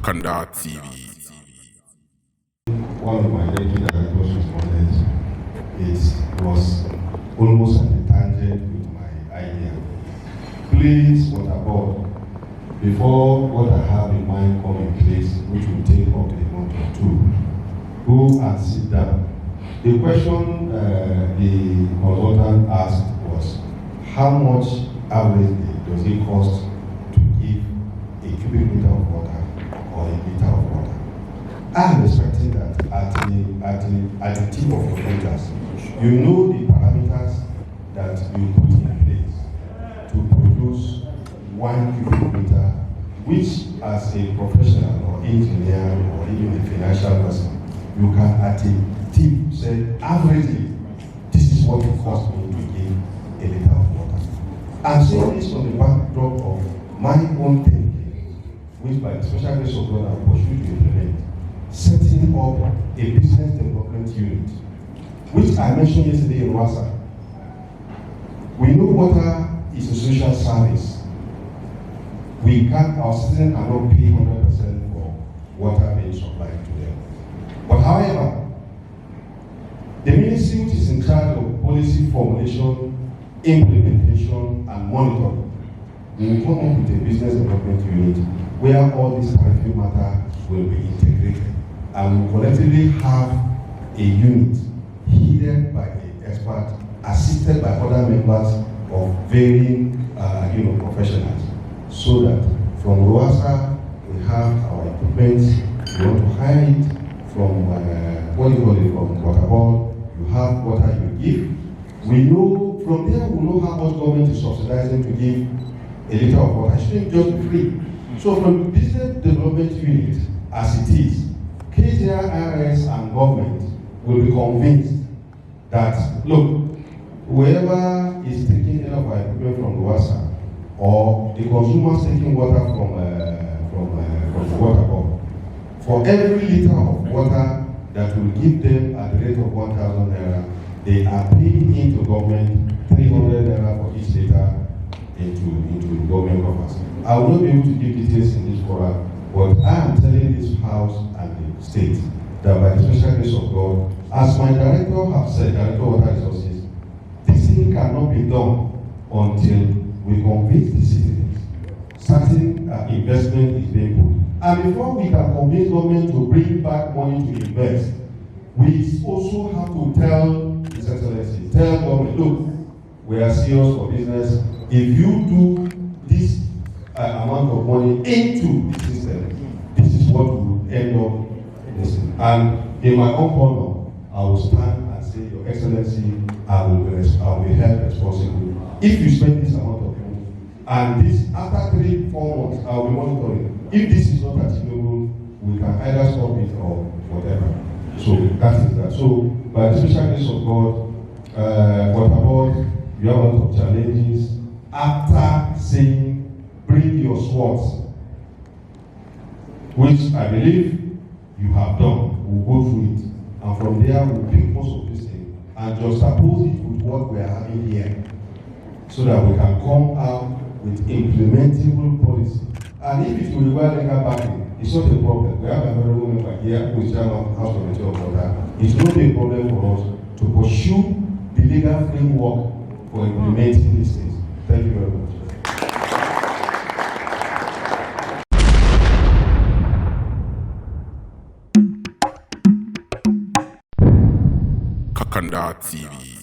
Kanda TV. One of my deputy directors responded, it was almost at a tangent with my idea. Please, water board, before what I have in mind come in place, which will take up to a month or two, go and sit down. The question the consultant asked was, how much averagely does it cost to give a cubic meter of water or a liter of water? I'm expecting that at the tip of your fingers, you know the parameters that you put in place to produce 1 cubic meter, which as a professional or engineer or even a financial person, you can at a tip say, averagely, this is what it costs me to give a liter of water. I'm saying this on the backdrop of my own thinking, which by the special grace of God I pursue to implement, setting up a business development unit, which I mentioned yesterday in Wasa. We know water is a social service. Our citizens cannot pay 100% for water being supplied to them. But however, the ministry which is in charge of policy formulation, implementation, and monitoring will come up with a business development unit where all these tariff matter will be integrated, and we collectively have a unit headed by an expert, assisted by other members of varying professionals, so that from Rwasa we have our equipment. We want to hire it from from Waterboard. You have water you give. We know from there we know how much government is subsidizing to give a liter of water. It shouldn't just be free. So from the business development unit as it is, KJRS and government will be convinced that, look, whoever is taking any of our equipment from Rwasa, or the consumers taking water from the water board, for every liter of water that will give them at the rate of 1,000 naira, they are paying into government 300 naira for each liter into government coffers. I will not be able to give details in this forum, but I am telling this house and the state that by the special grace of God, as my director has said, Director of Water Resources, this thing cannot be done until we convince the citizens certain investment is being put. And before we can convince government to bring back money to invest, we also have to tell His Excellency, tell government, look, we are serious for business. If you do this amount of money into the system, this is what we will end up listening. And in my own corner, I will stand and say, Your Excellency, I will be held responsible. If you spend this amount of money, and this after 3-4 months, I will be monitoring. If this is not achievable, we can either stop it or whatever. So that is that. So by the special grace of God, Waterboard, you have a lot of challenges. After saying, bring your swords, which I believe you have done, we'll go through it. And from there, we'll pick most of this thing and just oppose it with what we are having here, so that we can come out with implementable policy. And if it will require legal backing, it's not a problem. We have a honorable member here who is chairman of the House Committee of Water. It's not a problem for us to pursue the legal framework for implementing these things. Thank you very much. Kanda TV.